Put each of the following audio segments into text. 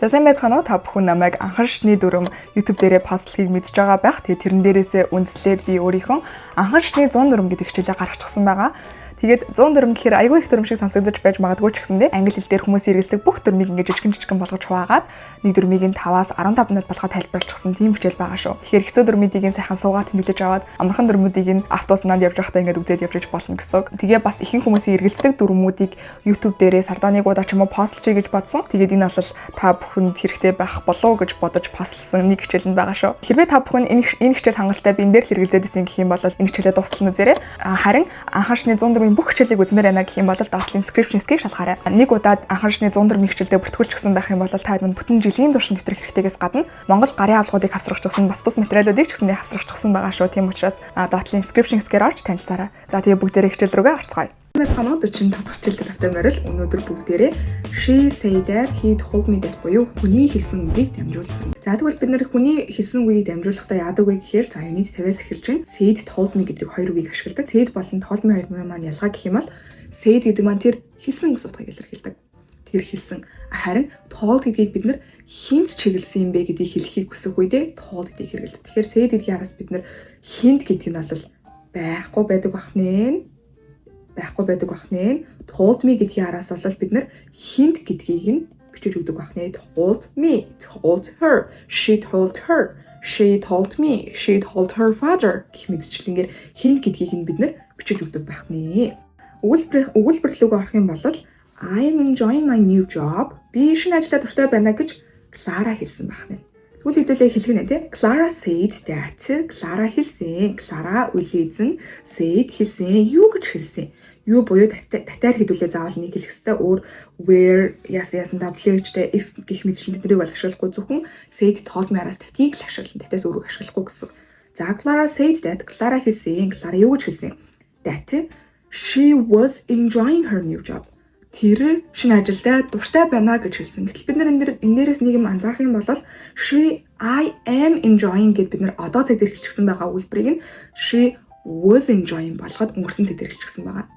За сайн байцгаана уу? Та бүхэн намайг анхан шний дүрм YouTube дээрээ постлохыг мэдж байгаа байх. Тэгээд тэрэн дээрээсээ үндэслээд би өөрийнхөө анхан шний 100 дүрм гэдэг хичээлээ гаргачихсан байгаа. Тэгээд 100 дүрм гэхээр айгүй их дүрм шиг сонсогдож байж магадгүй ч гэсэндээ англи хэл дээр хүмүүс хэрэглэдэг бүх дүрмийг ингэж жижигэн болгож хуваагаад нэг дүрмийг нь 5-аас 15 минут болгоод тайлбарлчихсан тийм хичээл байгаа шүү. Тэгэхээр хэцүү дүрмүүдийг сайхан суугаад тэмдэглэж аваад амархан дүрмүүдийг нь автобуснаад явж байхдаа ингэж үзээд явж болно гэсэн. Тэгээ бас ихэнх хүмүүсийн хэрэглэдэг дүрмүүдийг YouTube дээрээ сардааны гудаа ч юм уу постлчий гэж бодсон. Тэгээд энэ бол та бүхэнд хэрэгтэй байх болов уу гэж бодож постлсон нэг хичээл нь байгаа шүү. Хэрвээ та бүхэн энэ хичээл хангалттай би энэ дээр л хэрэглээд исэн гэх юм бол энэ хичээлээ дуустал үзээрэй. Харин анхан шний 100 дүрмийн бүх хичээлийг үзмээр байна гэх юм бол доотлын description-ийг шалгаарай. Нэг удаад анхан шний 100 дүрмийн хичээлдээ бүртгүүлж гисэн байх юм бол та бүхэн бүтэн жилийн турш нэвтрэх хэрэгтэйгээс гадна Монгол гарын авлагуудыг хавсрахчихсан бас бус материалуудыг ч гэсэндээ хавсрахчихсан байгаа шүү. Тийм учраас доотлын description-гээр орж танилцаарай. За тэгээ бүгдээрээ хичээл рүүгээ орцгоё. Мэсханаа 45 дахь хичээлд тавтай морил өнөөдөр бүгдээрээ she said that he told me that буюу хүний хэлсэн үгийг дамжуулсан. За тэгвэл бид нэр хүний хэлсэн үгийг дамжуулахдаа яадаг вэ гэхээр за юунд 50-аас эхэлж байна. Said told me гэдэг хоёр үгийг ашигладаг. Said болон told me хоёр маань ялгаа гэх юм бол said гэдэг маань тэр хэлсэн гэсэн утгыг илэрхийлдэг. Тэр хэлсэн. Харин told гэдгийг бид нэр хинт чиглэсэн юм бэ гэдгийг хэлхийг хүсэх үедээ told гэдгийг хэрэглэдэг. Тэгэхээр said гэдгийг араас бид нэр хинт гэдэг нь бол байхгүй байдаг бахнэ. Told me гэдгийн араас бол бид нэр хинт гэдгийг нь бичиж өгдөг бахнэ. Told me, told her, she told her, she told me, she told her father гэх мэтчлэнгээр хинт гэдгийг нь бид нэр бичиж өгдөг бахнэ. Өгүүлбэр рүү орох юм бол I'm enjoying my new job. Би шинэ ажлаа дуртай байна гэж Клара хэлсэн бахнэ. Тэгвэл хэдүүлээ хэлэх нэ тий. Clara said that. Клара хэлсэн. Клара үлээзэн said хэлсэн. Юу гэж хэлсэн? Юу буюу татаар хэдүүлээ заавал нэг хэлэх хэвээр өөр where яасан WH-тэй if гэх мэтчлэн тэднийг бол ашиглахгүй зөвхөн said told me араас татыг л ашиглана. Татаас өөрөг ашиглахгүй гэсэн. За Clara said that. Клара хэлсэн. Клара юу гэж хэлсэн? That she was enjoying her new job. Тэр шинэ ажилдаа дуртай байна гэж хэлсэн. Гэтэл бид нар энээрээс нэг юм анзаарах юм бол I am enjoying гэд бид нар одоо цаг дээр хэлчихсэн байгаа үйлбэрийг нь she was enjoying болгоод өнгөрсөн цаг дээр хэлчихсэн байгаа.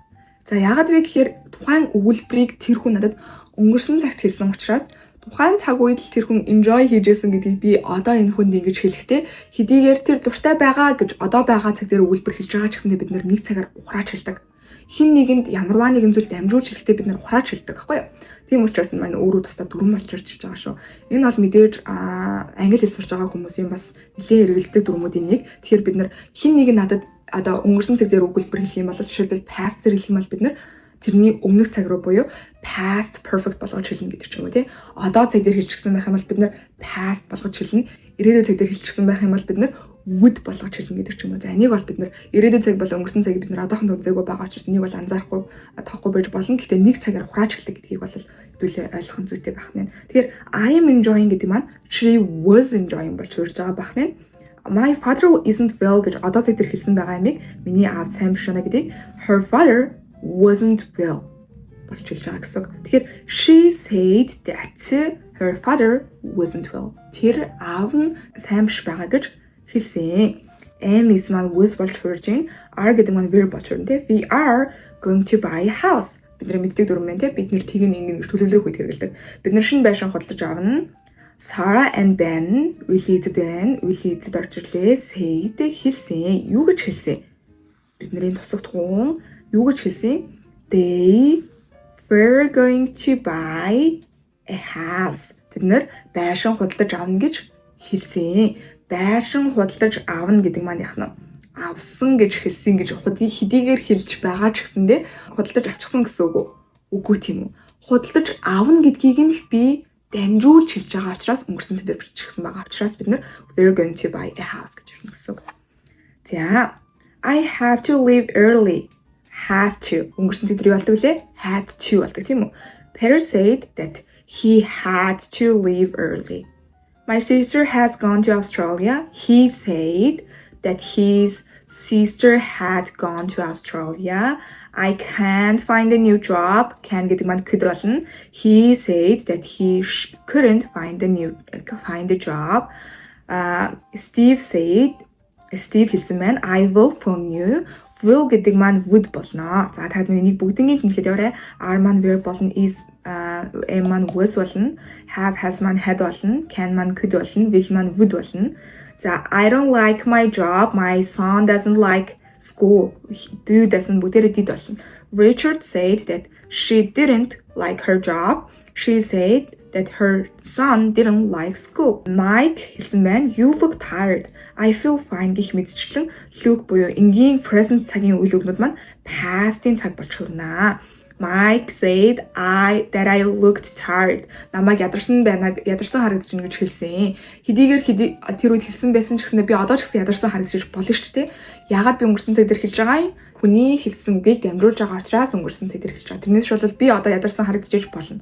За яагаад вэ гэхээр тухайн үйлбэрийг тэр хүн надад өнгөрсөн цагт хэлсэн учраас тухайн цаг үед л тэр хүн enjoy хийжсэн гэдгийг би одоо энэ хүнд ингэж хэлэхдээ хэдийгээр тэр дуртай байгаа гэж одоо байгаа цаг дээр үйлбэр хэлж байгаа ч гэсэндээ бид нар нэг цагаар ухрааж хэлдэг. Хин нэгэнд ямарваа нэгэн зүйл дамжуулж хэлэхдээ бид нар ухрааж хэлдэг байхгүй юу? Тийм учраас энэ маань өөрөө тусдаа дүрм болж ирж байгаа шүү. Энэ бол мэдээж англи хэл сурж байгаа хүмүүсийн бас нэлээд хэрэгэлдэг дүрмүүдийн нэг. Тэгэхээр бид нар хин нэг нь надад одоо өнгөрсөн цаг дээр өгүүлбэр хэлэх юм бол жишээлбэл past дээр хэлэх юм бол бид нар тэрний өмнөх цаг руу буюу past perfect болгож хэлнэ гэдэг ч юм уу тий. Одоо цаг дээр хэлчихсэн байх юм бол бид нар past болгож хэлнэ. Ирээдүйн цаг дээр хэлчихсэн байх юм бол бид нар would болгож хэлнэ гэдэг ч юм уу. За энийг бол бид нар ирээдүйн цаг бол өнгөрсөн цагийг бид нар одоохон үзээгүй байгаа учраас энийг бол анзаарахгүй тоохгүй байж болно. Гэхдээ нэг цагаар хурааж хэлдэг гэдгийг бол хэдүүлээ ойлгох зүйтэй байх нь. Тэгэхээр I am enjoying гэдэг маань she was enjoying болж урьж байгаа байх нь. My father isn't well гэж одоо цаг дээр хэлсэн байгаа юмыг миний аав сайн биш байна гэдгийг her father wasn't well болж хэлж байгаа гэсэн. Тэгэхээр she said that her father wasn't well. Тэр аав нь сайн биш байгаа гэж хэлсэн. Am is man was болж хурж ин. Are гэдэг маань verb болж хурна те. We are going to buy a house. Бид нар мэддэг дүрм байна те. Бид нэр тийг ингэ төлөвлөх үед хэрэгэлдэг. Бид нар шинэ байшин худалдаж авна. Sarah and Ben үлээдэд орж ирлээ. Said хэлсэн. Юу гэж хэлсэн? Бидний тусах тухайн юу гэж хэлсэн? They were going to buy a house. Тэд нар байшин худалдаж авна гэж хэлсэн. Байшин худалдаж авна гэдэг маань яах нь? Авсан гэж хэлсэн гэж хэдийгээр хэлж байгаа ч гэсэндээ худалдаж авчихсан гэсэн үг үү? Үгүй тийм үү? Худалдаж авна гэдгийг нь л би дамжуулж хэлж байгаа учраас өнгөрсөн цаг дээр биччихсэн байгаа учраас бид нэр we're going to buy a house гэж хэлнэ гэсэн үг. За I have to leave early. Have to өнгөрсөн цаг дээр юу болдог лээ? Had to болдог тийм үү? Peter said that he had to leave early. My sister has gone to Australia. He said that his sister had gone to Australia. I can't find a new job. Can гэдэг маань could болно. He said that he couldn't find a job. Steve хэлсэн маань I will phone you. Will гэдэг маань would болно. За та бидний нэг бүгднийг хэлээд яваарай. Are маань verb болно. Is am маань was болно. Have has маань had болно. Can маань could болно. Will маань would болно. За I don't like my job. My son doesn't like school. Do doesn't бүгдээрээ did болно. Richard said that she didn't like her job. She said that her son didn't like school. Mike хэлсэн байна. You look tired. I feel fine гэх мэдчлэн look буюу энгийн present цагийн үйл өгнүүд маань past-ийн цаг болж хүрнэ. Mike said that I looked tired. Намайг ядарсан харагдаж байна гэж хэлсэн. Хэдийгээр тэр үед хэлсэн байсан ч гэснээр би одоо ч гэсэн ядарсан харагдаж болно шүү дээ. Яагаад би өнгөрсөн цаг дээр хэлж байгаа юм? Хүний хэлсэн үгийг дамжуулж байгаа учраас өнгөрсөн цаг дээр хэлж байгаа. Тэрнээс шууд би одоо ядарсан харагдаж болно.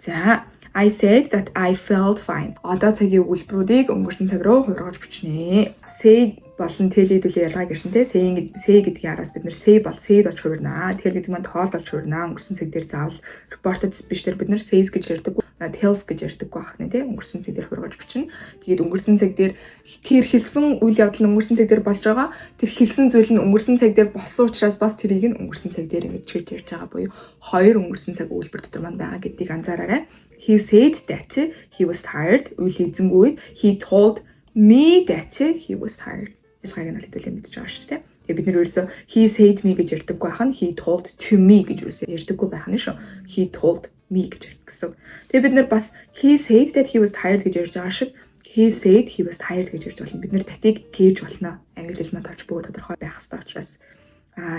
За, I said that I felt fine. Одоо цагийн өгүүлбэрүүдийг өнгөрсөн цаг руу хуургаж бичнэ. Say болон tell хэдүүлээ ялгааг ирсэн те. Say гэдгийн араас бид нэр say бол say болж хуурнаа. Tell гэдэг маань тоол болж хуурнаа. Өнгөрсөн цаг дээр заавал reported speech дээр бид нэр says гэж ярьдаг. Tells гэж ярьдаг байх нэ те. Өнгөрсөн цаг дээр хуургаж бичнэ. Тэгээд өнгөрсөн цаг дээр тэр хэлсэн үйл явдал нь өнгөрсөн цаг дээр болж байгаа. Тэр хэлсэн зүйл нь өнгөрсөн цаг дээр болсон учраас бас тэрийг нь өнгөрсөн цаг дээр ингэж чирж ярьж байгаа буюу хоёр өнгөрсөн цаг үйлбэр дотор маань байгаа гэдгийг анзаараарай. He said that he was tired. Үйл эзэнгүй. He told me that he was tired. Ялгааг нь хэлэлцээ мэдчихэж байгаа шүү дээ. Тэгээ бид нэр ерөөсөө he said me гэж ярьдаггүй байх нь he told to me гэж ерөөсөө ярьдаггүй байх нь шүү. He told me гэж ярьдаг гэсэн. Тэгээ бид нэр бас he said that he was tired гэж ярьж байгаа шиг he said he was tired гэж ярьж болно. Бид нэр татыг кэж болно. Англи хэл маань тавьж бүгд тодорхой байх хэрэгтэй учраас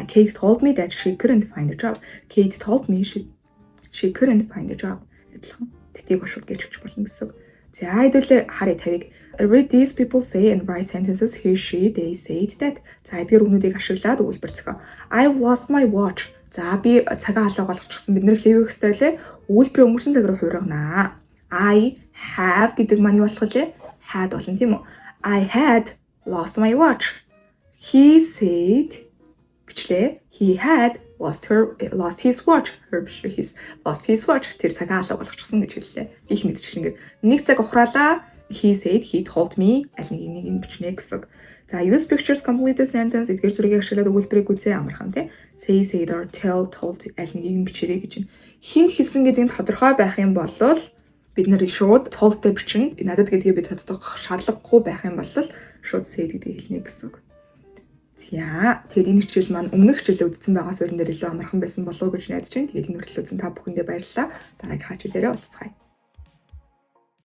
Kate told me that she couldn't find a job. Kate told me she couldn't find a job. Адилхан татыг бошууд гэж хэлж болно гэсэн. За хэдүүлээ харъя тавиг. Read these people say and write sentences he, she, they said that. За эдгээр үгнүүдийг ашиглаад өгүүлбэр зохио. I've lost my watch. За би цагаа халууг болгочихсон. Бид нэр левэх хэвээр лээ. Өгүүлбэрийн өнгөрсөн цаг руу хуургана. I have гэдэг маань юу болох вэ? Had болно тийм үү? I had lost my watch. He said бичлээ. He had lost his watch. Lost his watch. Тэр цагаа халууг болгочихсон гэж хэллээ. Их мэдчихлээ ингээд нэг цаг ухраалаа. He said he told me аль нэг юм бичнэ гэсэн. За use pictures complete the sentence эдгээр зүрийг ашиглаад өгүүлбэрийг үзээ амархан тий. Say, said or tell, told аль нэг юм бичээрэй гэж. Хин хэлсэн гэдэг нь тодорхой байх юм бол бид нэр шууд told-тэй бичнэ. Надад гэдгийг бид тодтогох шаардлагагүй байх юм бол шууд said гэдгийг хэлнэ гэсэн. За тэгээд энэ хичээл маань өмнөх хичээлээ үзсэн байгаа суурин дээр илүү амархан байсан болов уу гэж найдаж байна. Тэгээд энэ хүртэл үзсэн та бүхэндээ баярлалаа. Дараагийн хичээлээрээ уулзцгаая.